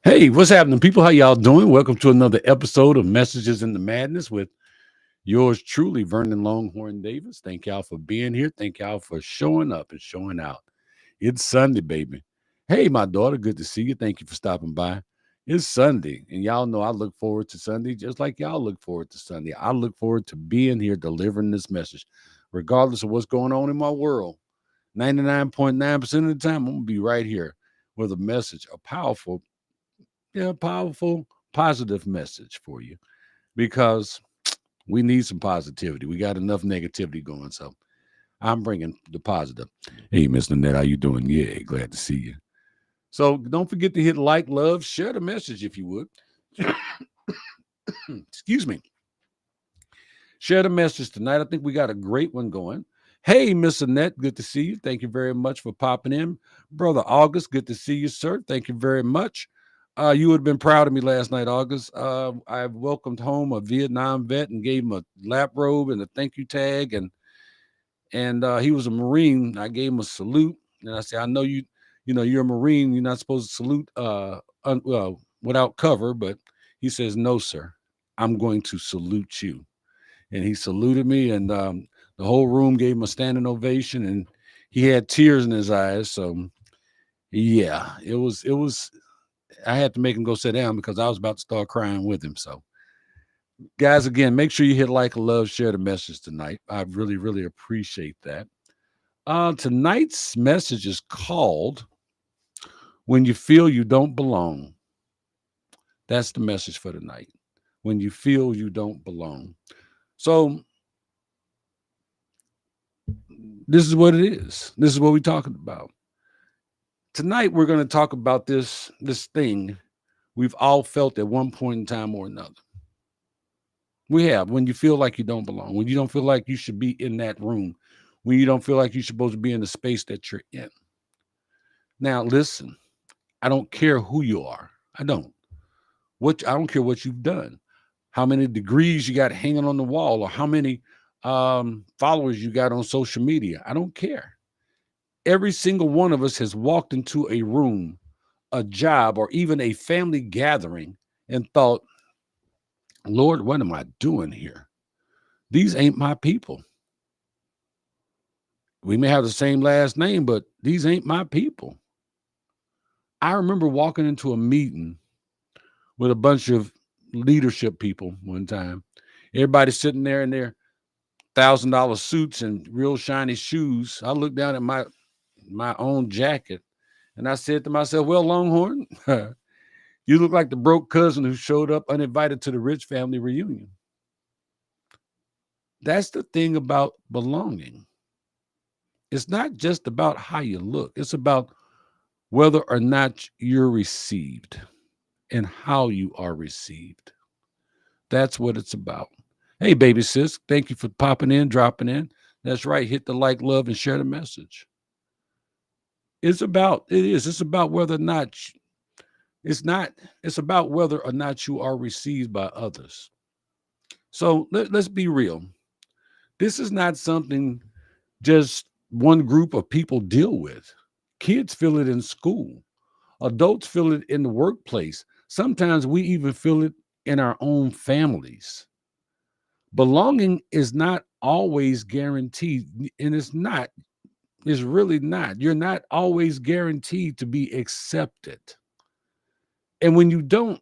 Hey, what's happening, people? How y'all doing? Welcome to another episode of Messages in the Madness with yours truly, Vernon Longhorn Davis. Thank y'all for being here. Thank y'all for showing up and showing out. It's Sunday, baby. Hey, my daughter, good to see you. Thank you for stopping by. It's Sunday, and y'all know I look forward to Sunday just like y'all look forward to Sunday. I look forward to being here delivering this message, regardless of what's going on in my world. 99.9% of the time, I'm going to be right here with a message, a powerful, positive message for you because we need some positivity. We got enough negativity going, so I'm bringing the positive. Hey, Miss Lynette, how you doing? Yeah, glad to see you. So don't forget to hit like, love, share the message if you would. Excuse me. Share the message tonight. I think we got a great one going. Hey, Miss Annette, good to see you. Thank you very much for popping in. Brother August, good to see you, sir. Thank you very much. You would have been proud of me last night, August. I welcomed home a Vietnam vet and gave him a lap robe and a thank you tag, and he was a Marine. I gave him a salute, and I said, I know you're a Marine. You're not supposed to salute without cover, but he says, no, sir. I'm going to salute you, and he saluted me, and the whole room gave him a standing ovation, and he had tears in his eyes. So yeah, it was. I had to make him go sit down because I was about to start crying with him. So, guys, again, make sure you hit like, love, share the message tonight. I really, really appreciate that. Tonight's message is called "When You Feel You Don't Belong." That's the message for tonight. When you feel you don't belong. So this is what it is. This is what we're talking about. Tonight we're going to talk about this thing we've all felt at one point in time or another. We have when you feel like you don't belong, when you don't feel like you should be in that room, when you don't feel like you're supposed to be in the space that you're in. Now, listen, I don't care who you are. I don't. I don't care what you've done, how many degrees you got hanging on the wall, or how many followers you got on social media. I don't care. Every single one of us has walked into a room, a job, or even a family gathering and thought, Lord, what am I doing here? These ain't my people. We may have the same last name, but these ain't my people. I remember walking into a meeting with a bunch of leadership people one time. Everybody sitting there in their $1,000 suits and real shiny shoes. I looked down at my own jacket and I said to myself, well, Longhorn, you look like the broke cousin who showed up uninvited to the rich family reunion. That's the thing about belonging. It's not just about how you look. It's about whether or not you're received and how you are received. That's what it's about. Hey, baby sis, thank you for popping in, dropping in. That's right. Hit the like, love, and share the message. It's about whether or not it's not, it's about whether or not you are received by others. So let's be real. This is not something just one group of people deal with. Kids feel it in school. Adults feel it in the workplace. Sometimes we even feel it in our own families. Belonging is not always guaranteed, and it's really not. You're not always guaranteed to be accepted. And when you don't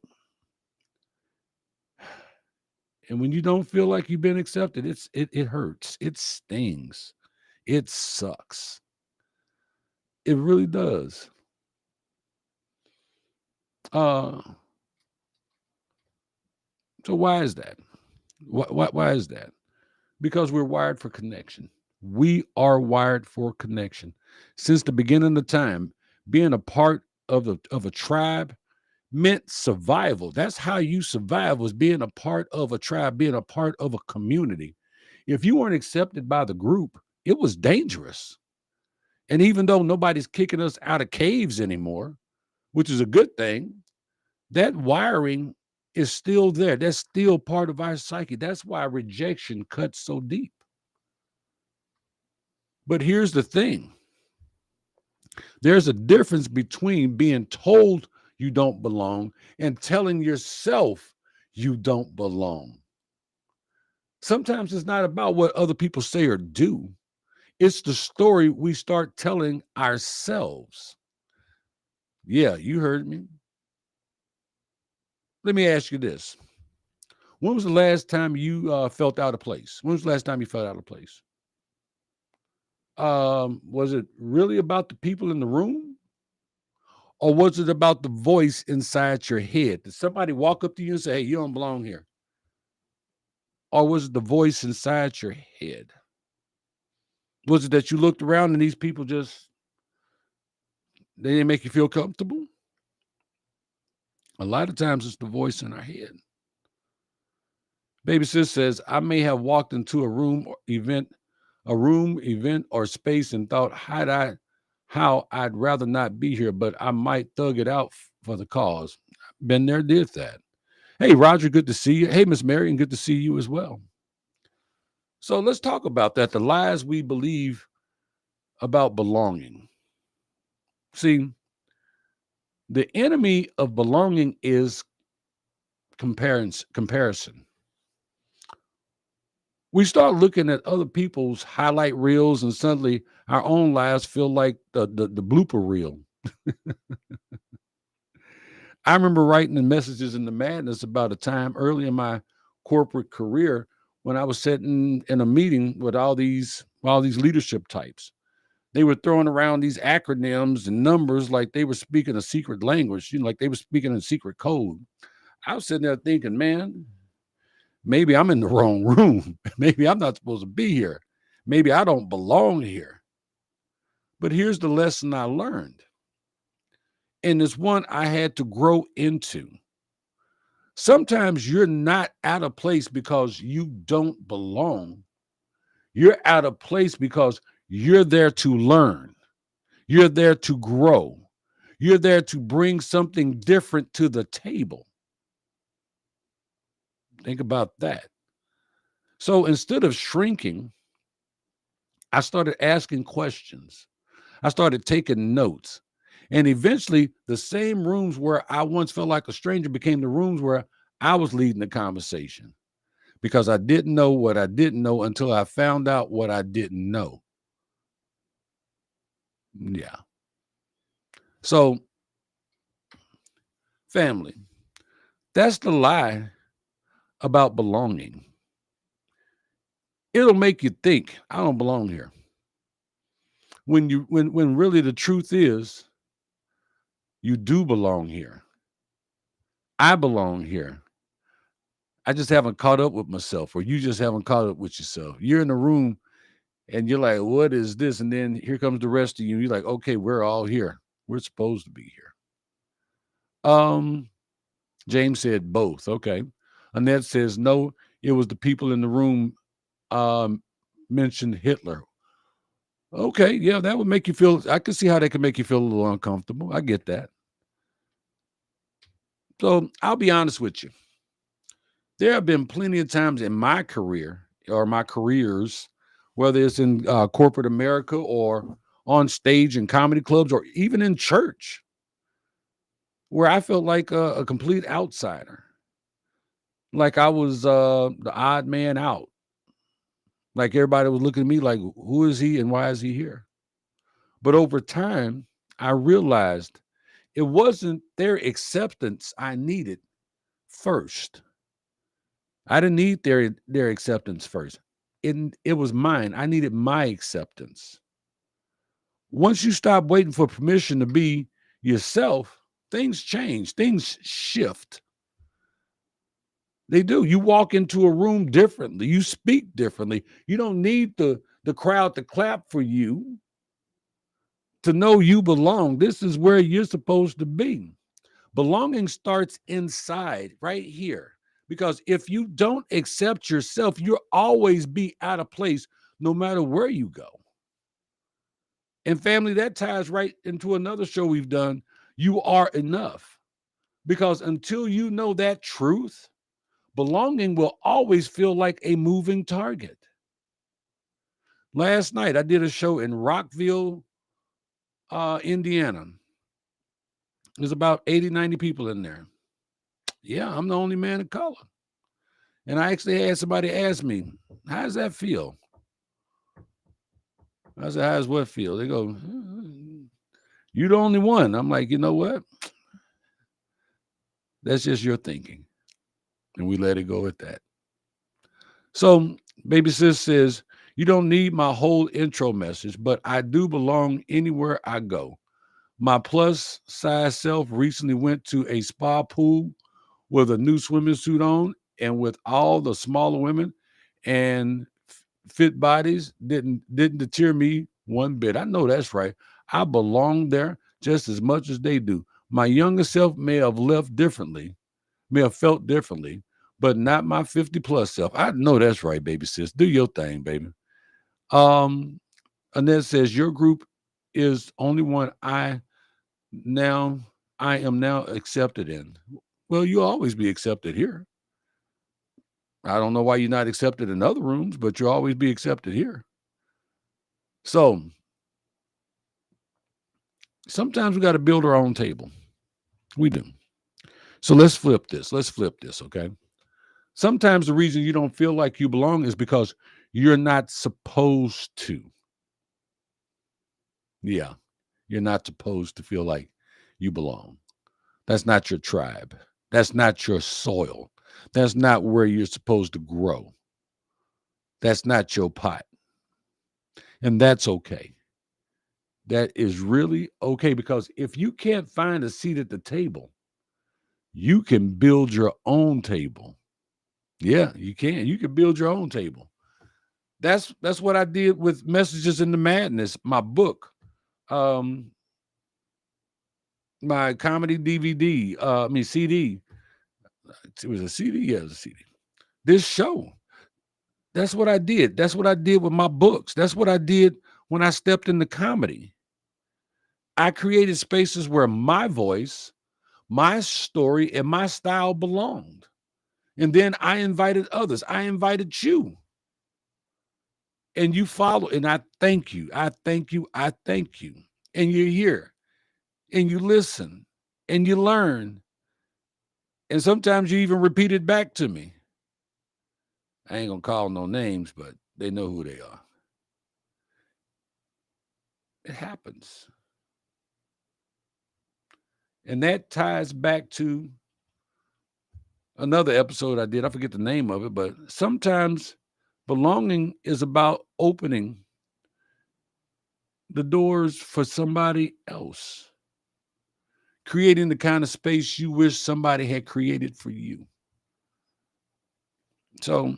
feel like you've been accepted, it hurts. It stings. It sucks. It really does. Uh so why is that? Why is that? Because we're wired for connection. We are wired for connection. Since the beginning of time, being a part of a tribe meant survival. That's how you survive, was being a part of a tribe, being a part of a community. If you weren't accepted by the group, it was dangerous. And even though nobody's kicking us out of caves anymore, which is a good thing, that wiring is still there. That's still part of our psyche. That's why rejection cuts so deep. But here's the thing, there's a difference between being told you don't belong and telling yourself you don't belong. Sometimes it's not about what other people say or do. It's the story we start telling ourselves. Yeah, you heard me. Let me ask you this. When was the last time you felt out of place? When was the last time you felt out of place? Was it really about the people in the room? Or was it about the voice inside your head? Did somebody walk up to you and say, hey, you don't belong here? Or was it the voice inside your head? Was it that you looked around and these people they didn't make you feel comfortable? A lot of times it's the voice in our head. Baby sis says, I may have walked into a room, event, or space and thought how I'd rather not be here, but I might thug it out for the cause. Been there, did that. Hey, Roger, good to see you. Hey, Miss Marion, good to see you as well. So let's talk about that. The lies we believe about belonging. See, the enemy of belonging is comparison. We start looking at other people's highlight reels, and suddenly our own lives feel like the blooper reel. I remember writing the Messages in the Madness about a time early in my corporate career when I was sitting in a meeting with all these leadership types. They were throwing around these acronyms and numbers like they were speaking a secret language, like they were speaking a secret code. I was sitting there thinking, man, maybe I'm in the wrong room. Maybe I'm not supposed to be here. Maybe I don't belong here. But here's the lesson I learned. And it's one I had to grow into. Sometimes you're not out of place because you don't belong. You're out of place because you're there to learn. You're there to grow. You're there to bring something different to the table. Think about that. So instead of shrinking, I started asking questions. I started taking notes. And eventually, the same rooms where I once felt like a stranger became the rooms where I was leading the conversation because I didn't know what I didn't know until I found out what I didn't know. Yeah. So, family, that's the lie about belonging. It'll make you think, I don't belong here. When really the truth is, you do belong here. I belong here. I just haven't caught up with myself, or you just haven't caught up with yourself. You're in the room and you're like, what is this? And then here comes the rest of you. You're like, okay, we're all here. We're supposed to be here. James said both. Okay. Annette says, no, it was the people in the room mentioned Hitler. Okay, yeah, that would make you feel, I can see how that could make you feel a little uncomfortable. I get that. So I'll be honest with you. There have been plenty of times in my career or my careers, whether it's in corporate America or on stage in comedy clubs or even in church, where I felt like a complete outsider, like I was the odd man out, like everybody was looking at me like, who is he and why is he here? But over time, I realized it wasn't their acceptance I needed first. I didn't need their acceptance first. It was mine. I needed my acceptance. Once you stop waiting for permission to be yourself, things change, things shift. They do. You walk into a room differently, you speak differently. You don't need the crowd to clap for you to know you belong. This is where you're supposed to be. Belonging starts inside, right here. Because if you don't accept yourself, you'll always be out of place no matter where you go. And family, that ties right into another show we've done. You are enough. Because until you know that truth, belonging will always feel like a moving target. Last night, I did a show in Rockville, Indiana. There's about 80, 90 people in there. Yeah, I'm the only man of color. And I actually had somebody ask me, how does that feel? I said, how does what feel? They go, you're the only one. I'm like, you know what? That's just your thinking. And we let it go at that. So, Baby Sis says, you don't need my whole intro message, but I do belong anywhere I go. My plus size self recently went to a spa pool with a new swimming suit on, and with all the smaller women and fit bodies didn't deter me one bit. I know that's right. I belong there just as much as they do. My younger self may have left differently, may have felt differently, but not my 50 plus self. I know that's right, baby sis. Do your thing, baby. Um, Annette says your group is only one now I am now accepted in. Well, you'll always be accepted here. I don't know why you're not accepted in other rooms, but you'll always be accepted here. So sometimes we got to build our own table. We do. So let's flip this. Let's flip this, okay? Sometimes the reason you don't feel like you belong is because you're not supposed to. Yeah, you're not supposed to feel like you belong. That's not your tribe. That's not your soil. That's not where you're supposed to grow. That's not your pot. And that's okay. That is really okay because if you can't find a seat at the table, you can build your own table. Yeah, you can. You can build your own table. That's what I did with Messages in the Madness, my book, um, my comedy DVD, CD. It was a CD. Yeah, it was a CD. This show. That's what I did. That's what I did with my books. That's what I did when I stepped into comedy. I created spaces where my voice, my story, and my style belonged. And then I invited others. I invited you. And you follow. And I thank you. I thank you. I thank you. And you're here. And you listen. And you learn. And sometimes you even repeat it back to me. I ain't gonna call no names, but they know who they are. It happens. And that ties back to another episode I did. I forget the name of it, but sometimes belonging is about opening the doors for somebody else, creating the kind of space you wish somebody had created for you. So,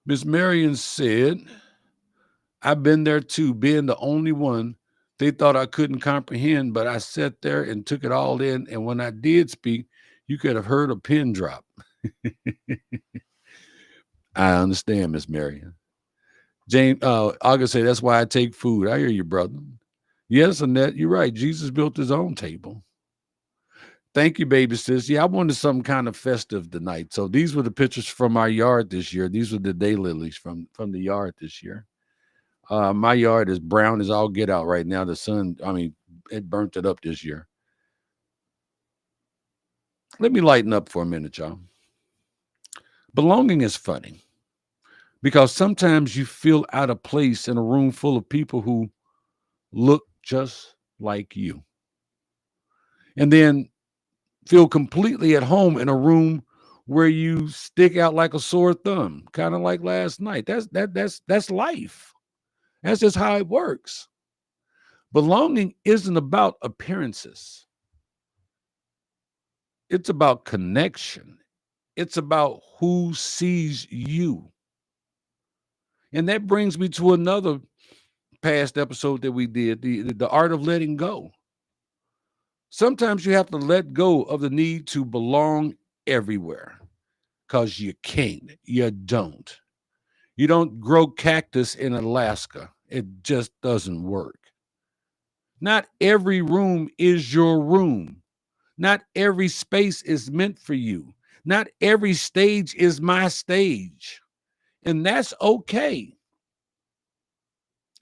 Miss Marion said, I've been there too, being the only one they thought I couldn't comprehend, but I sat there and took it all in. And when I did speak, you could have heard a pin drop. I understand, Miss Marion. James August say that's why I take food. I hear you, brother. Yes, Annette, you're right. Jesus built his own table. Thank you, baby sis. Yeah, I wanted something kind of festive tonight. So these were the pictures from our yard this year. These were the daylilies from the yard this year. My yard is brown as all get out right now. The sun, I mean, it burnt it up this year. Let me lighten up for a minute, y'all. Belonging is funny because sometimes you feel out of place in a room full of people who look just like you. And then feel completely at home in a room where you stick out like a sore thumb, kind of like last night. That's life. That's just how it works. Belonging isn't about appearances. It's about connection. It's about who sees you. And that brings me to another past episode that we did, the art of letting go. Sometimes you have to let go of the need to belong everywhere because you can't. You don't. You don't grow cactus in Alaska. It just doesn't work. Not every room is your room. Not every space is meant for you. Not every stage is my stage. And that's okay.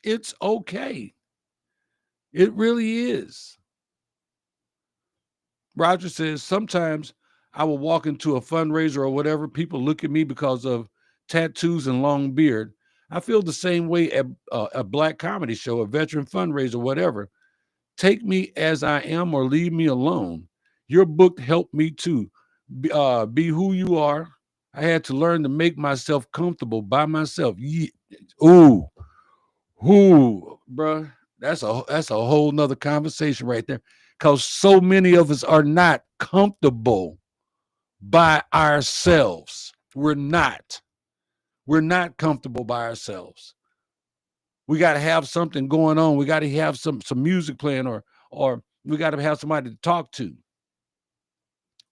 It's okay. It really is. Roger says, sometimes I will walk into a fundraiser or whatever. People look at me because of tattoos and long beard. I feel the same way at a black comedy show, a veteran fundraiser, whatever. Take me as I am or leave me alone. Your book helped me too. Be who you are. I had to learn to make myself comfortable by myself. Ooh, bruh. That's a whole nother conversation right there. Because so many of us are not comfortable by ourselves. We're not. We're not comfortable by ourselves. We got to have something going on. We got to have some music playing, or we got to have somebody to talk to.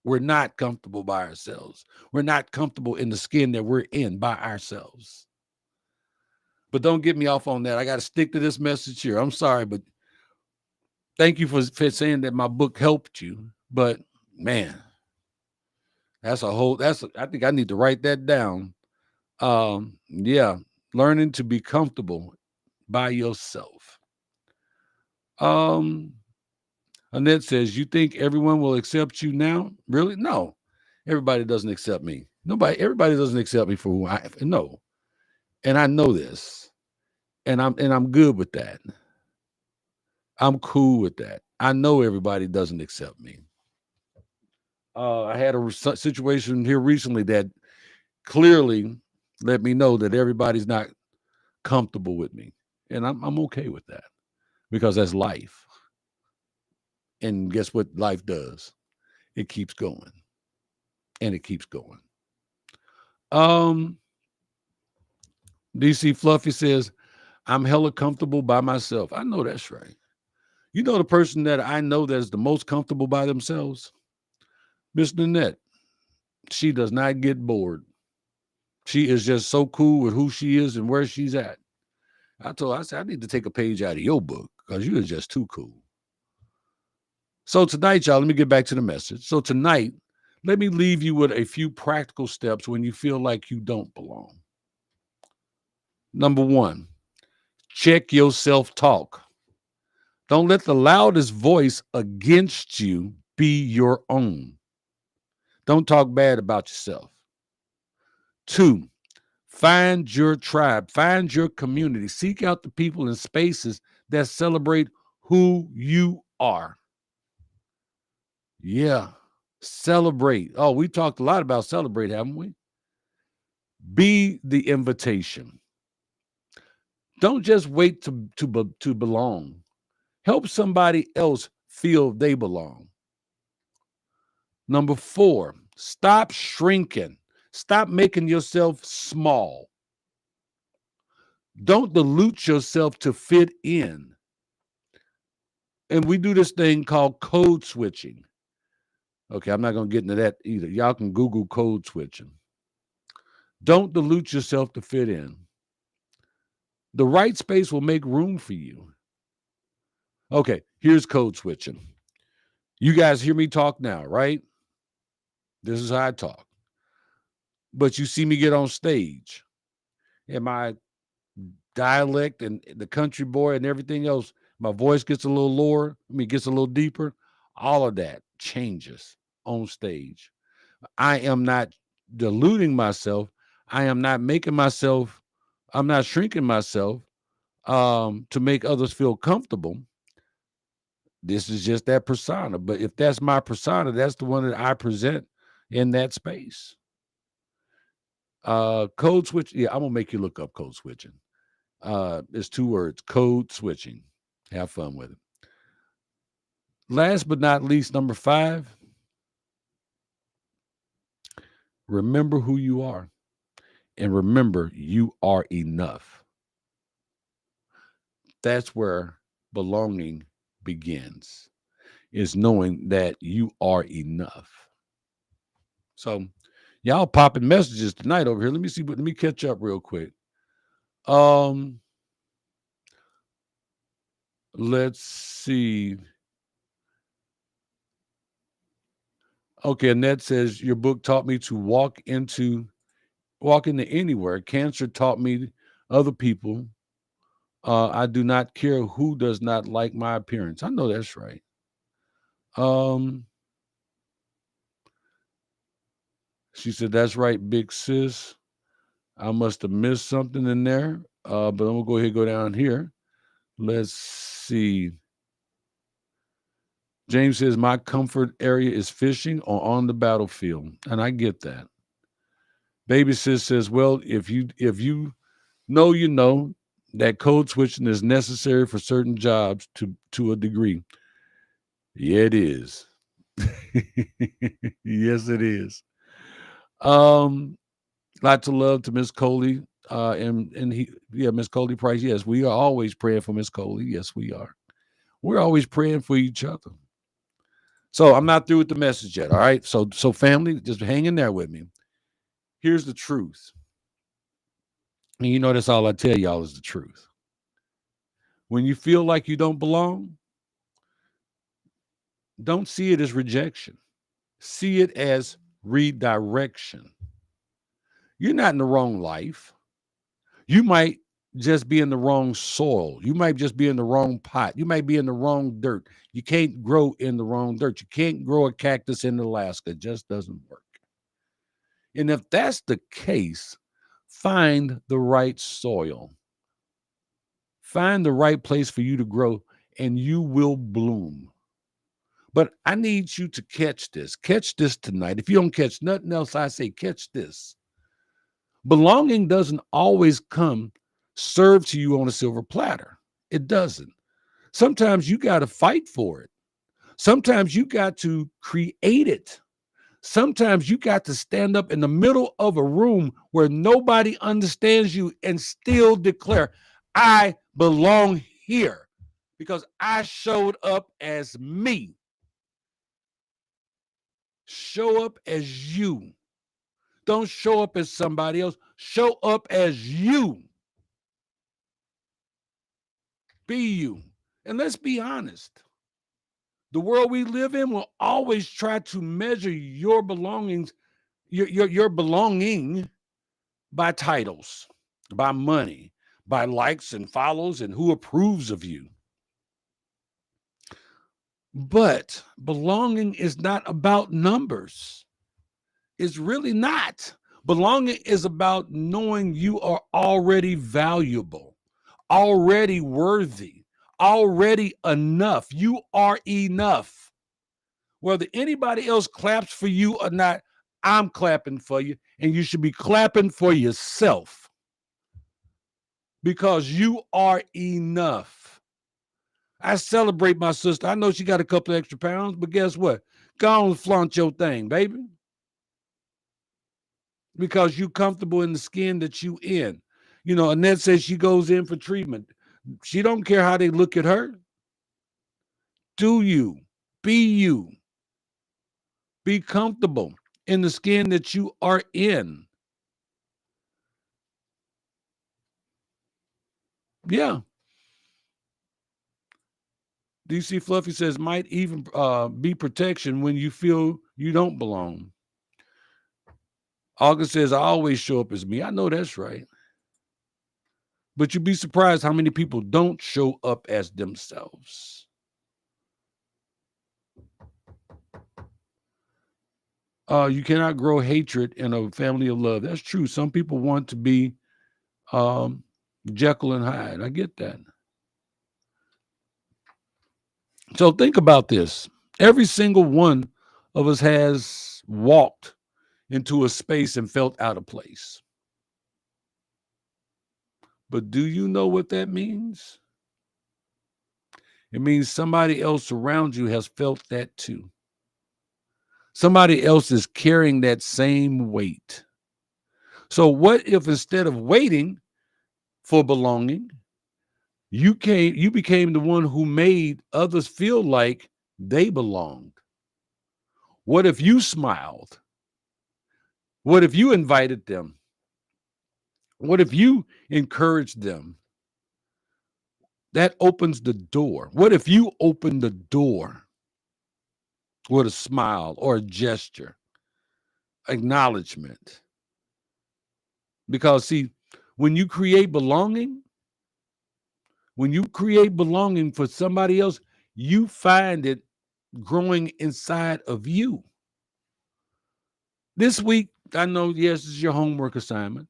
We're not comfortable by ourselves. We're not comfortable in the skin that we're in by ourselves. But don't get me off on that. I got to stick to this message here. I'm sorry, but thank you for saying that my book helped you. But man, I think I need to write that down. Yeah, learning to be comfortable by yourself. Annette says, you think everyone will accept you now? Really? No. Everybody doesn't accept me. Everybody doesn't accept me for who I am. No. And I know this. And I'm good with that. I'm cool with that. I know everybody doesn't accept me. I had a situation here recently that clearly let me know that everybody's not comfortable with me. And I'm okay with that because that's life. And guess what life does? It keeps going. And it keeps going. DC Fluffy says, I'm hella comfortable by myself. I know that's right. You know the person that I know that's the most comfortable by themselves? Miss Nanette. She does not get bored. She is just so cool with who she is and where she's at. I said, I need to take a page out of your book because you are just too cool. So tonight, y'all, let me get back to the message. So tonight, let me leave you with a few practical steps when you feel like you don't belong. Number one, check your self-talk. Don't let the loudest voice against you be your own. Don't talk bad about yourself. Two, find your tribe, find your community. Seek out the people and spaces that celebrate who you are. Yeah, celebrate. Oh, we talked a lot about celebrate, haven't we? Be the invitation. Don't just wait to belong. Help somebody else feel they belong. Number four, stop shrinking. Stop making yourself small. Don't dilute yourself to fit in. And we do this thing called code switching. Okay, I'm not going to get into that either. Y'all can Google code switching. Don't dilute yourself to fit in. The right space will make room for you. Okay, here's code switching. You guys hear me talk now, right? This is how I talk. But you see me get on stage, and my dialect and the country boy and everything else, my voice gets a little lower, gets a little deeper. All of that changes on stage. I am not diluting myself. I am not making myself, I'm not shrinking myself to make others feel comfortable. This is just that persona. But if that's my persona, that's the one that I present in that space. Code switch. Yeah, I'm gonna make you look up code switching. It's two words, code switching. Have fun with it. Last but not least, number 5, remember who you are. And remember, you are enough. That's where belonging begins, is knowing that you are enough. So y'all popping messages tonight over here. Let me catch up real quick. Let's see. Okay, Annette says your book taught me to walk into anywhere. Cancer taught me other people. I do not care who does not like my appearance. I know that's right. She said, that's right, big sis. I must have missed something in there. But I'm going to go ahead and go down here. Let's see. James says, my comfort area is fishing or on the battlefield. And I get that. Baby sis says, well, if you know, you know that code switching is necessary for certain jobs to a degree. Yeah, it is. Yes, it is. Um, Lots of love to Miss Coley. Miss Coley Price. Yes, we are always praying for Miss Coley. Yes, we are. We're always praying for each other. So I'm not through with the message yet. All right. So family, just hang in there with me. Here's the truth. And you know that's all I tell y'all is the truth. When you feel like you don't belong, don't see it as rejection. See it as redirection. You're not in the wrong life. You might just be in the wrong soil. You might just be in the wrong pot. You might be in the wrong dirt. You can't grow in the wrong dirt. You can't grow a cactus in Alaska. It just doesn't work. And if that's the case, find the right soil. Find the right place for you to grow, and you will bloom. But I need you to catch this. Catch this tonight. If you don't catch nothing else, I say catch this. Belonging doesn't always come served to you on a silver platter. It doesn't. Sometimes you got to fight for it. Sometimes you got to create it. Sometimes you got to stand up in the middle of a room where nobody understands you and still declare, I belong here because I showed up as me. Show up as you. Don't show up as somebody else. Show up as you. Be you. And let's be honest. The world we live in will always try to measure your belongings, your belonging by titles, by money, by likes and follows, and who approves of you. But belonging is not about numbers. It's really not. Belonging is about knowing you are already valuable, already worthy, already enough. You are enough. Whether anybody else claps for you or not, I'm clapping for you, and you should be clapping for yourself because you are enough. I celebrate my sister. I know she got a couple of extra pounds, but guess what? Go on and flaunt your thing, baby. Because you comfortable in the skin that you in. You know, Annette says she goes in for treatment. She don't care how they look at her. Do you? Be you. Be comfortable in the skin that you are in. Yeah. DC Fluffy says might even be protection when you feel you don't belong. August says I always show up as me. I know that's right. But you'd be surprised how many people don't show up as themselves. You cannot grow hatred in a family of love. That's true. Some people want to be Jekyll and Hyde. I get that. So think about this. Every single one of us has walked into a space and felt out of place. But do you know what that means? It means somebody else around you has felt that too. Somebody else is carrying that same weight. So what if instead of waiting for belonging, you became the one who made others feel like they belonged? What if you smiled? What if you invited them? What if you encouraged them? That opens the door. What if you open the door with a smile or a gesture, acknowledgement? Because, see, when you create belonging, for somebody else, you find it growing inside of you. This week, I know, yes, it's your homework assignment.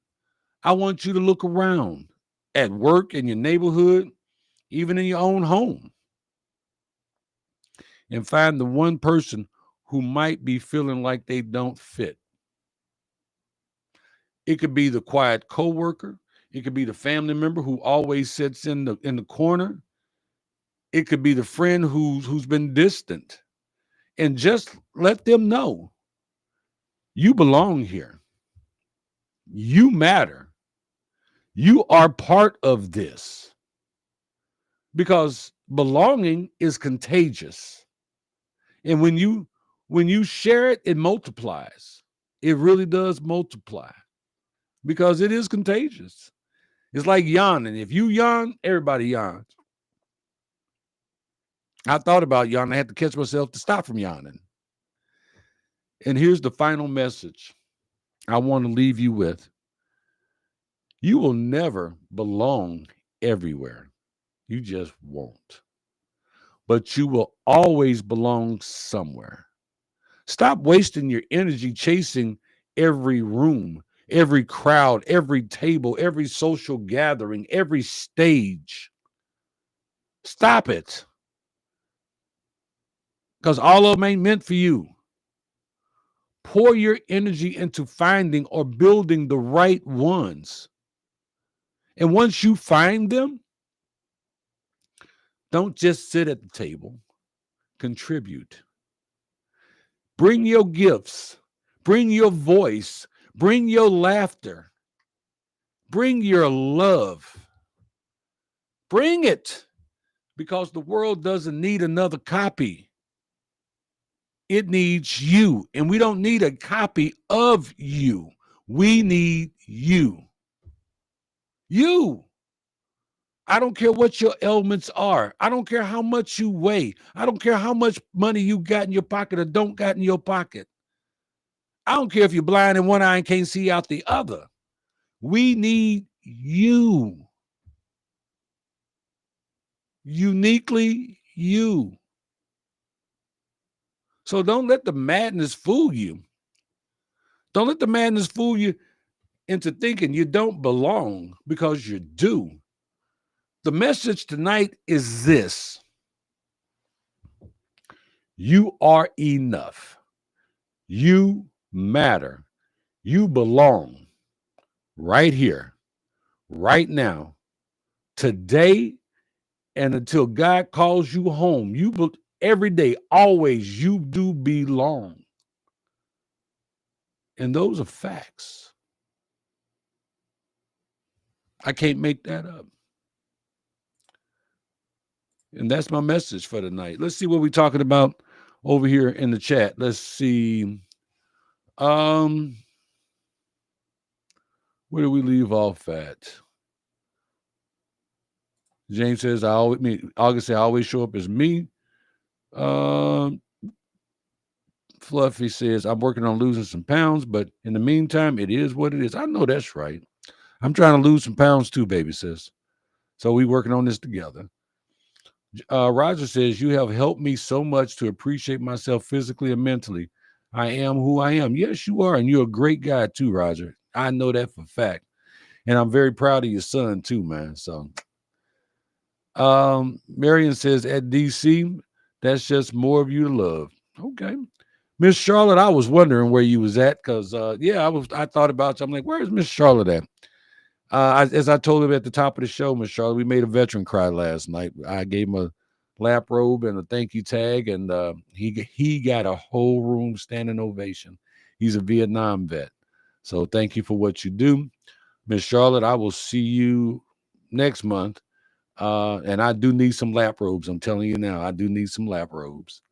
I want you to look around at work, in your neighborhood, even in your own home, and find the one person who might be feeling like they don't fit. It could be the quiet coworker. It could be the family member who always sits in the corner. It could be the friend who's been distant. And just let them know you belong here. You matter. You are part of this, because belonging is contagious. And when you share it, it multiplies. It really does multiply because it is contagious. It's like yawning. If you yawn, everybody yawns. I thought about yawning. I had to catch myself to stop from yawning. And here's the final message I want to leave you with. You will never belong everywhere. You just won't. But you will always belong somewhere. Stop wasting your energy chasing every room, every crowd, every table, every social gathering, every stage. Stop it. Because all of them ain't meant for you. Pour your energy into finding or building the right ones. And once you find them, don't just sit at the table, contribute. Bring your gifts, bring your voice, bring your laughter, bring your love. Bring it, because the world doesn't need another copy. It needs you, and we don't need a copy of you. We need you. You. I don't care what your ailments are. I don't care how much you weigh. I don't care how much money you got in your pocket or don't got in your pocket. I don't care if you're blind in one eye and can't see out the other. We need you. Uniquely you. So don't let the madness fool you. Don't let the madness fool you into thinking you don't belong, because you do. The message tonight is this: you are enough. You matter. You belong right here, right now, today, and until God calls you home. Every day, always, you do belong. And those are facts. I can't make that up. And that's my message for tonight. Let's see what we're talking about over here in the chat. Let's see. Where do we leave off at? James says, August said, I always show up as me. Fluffy says, I'm working on losing some pounds, but in the meantime, it is what it is. I know that's right. I'm trying to lose some pounds too, baby sis. So we working on this together. Roger says, you have helped me so much to appreciate myself physically and mentally. I am who I am. Yes, you are. And you're a great guy too, Roger. I know that for a fact. And I'm very proud of your son too, man. So Marion says, at DC, that's just more of you to love. Okay. Miss Charlotte, I was wondering where you was at, because I thought about you. I'm like, where's Miss Charlotte at? As I told him at the top of the show, Miss Charlotte, we made a veteran cry last night. I gave him a lap robe and a thank you tag, and he got a whole room standing ovation. He's a Vietnam vet. So thank you for what you do. Miss Charlotte, I will see you next month. And I do need some lap robes. I'm telling you now, I do need some lap robes.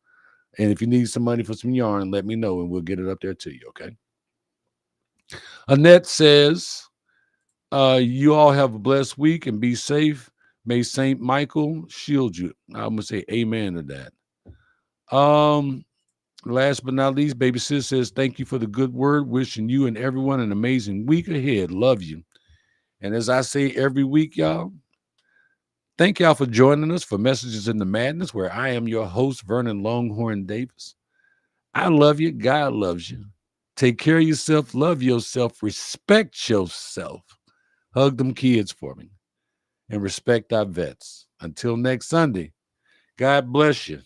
And if you need some money for some yarn, let me know and we'll get it up there to you, okay? Annette says, you all have a blessed week and be safe. May Saint Michael shield you. I'm gonna say amen to that. Last but not least, baby sis says, thank you for the good word. Wishing you and everyone an amazing week ahead. Love you. And as I say every week, y'all, thank y'all for joining us for Messages in the Madness, where I am your host, Vernon Longhorn Davis. I love you. God loves you. Take care of yourself, love yourself, respect yourself. Hug them kids for me and respect our vets. Until next Sunday, God bless you.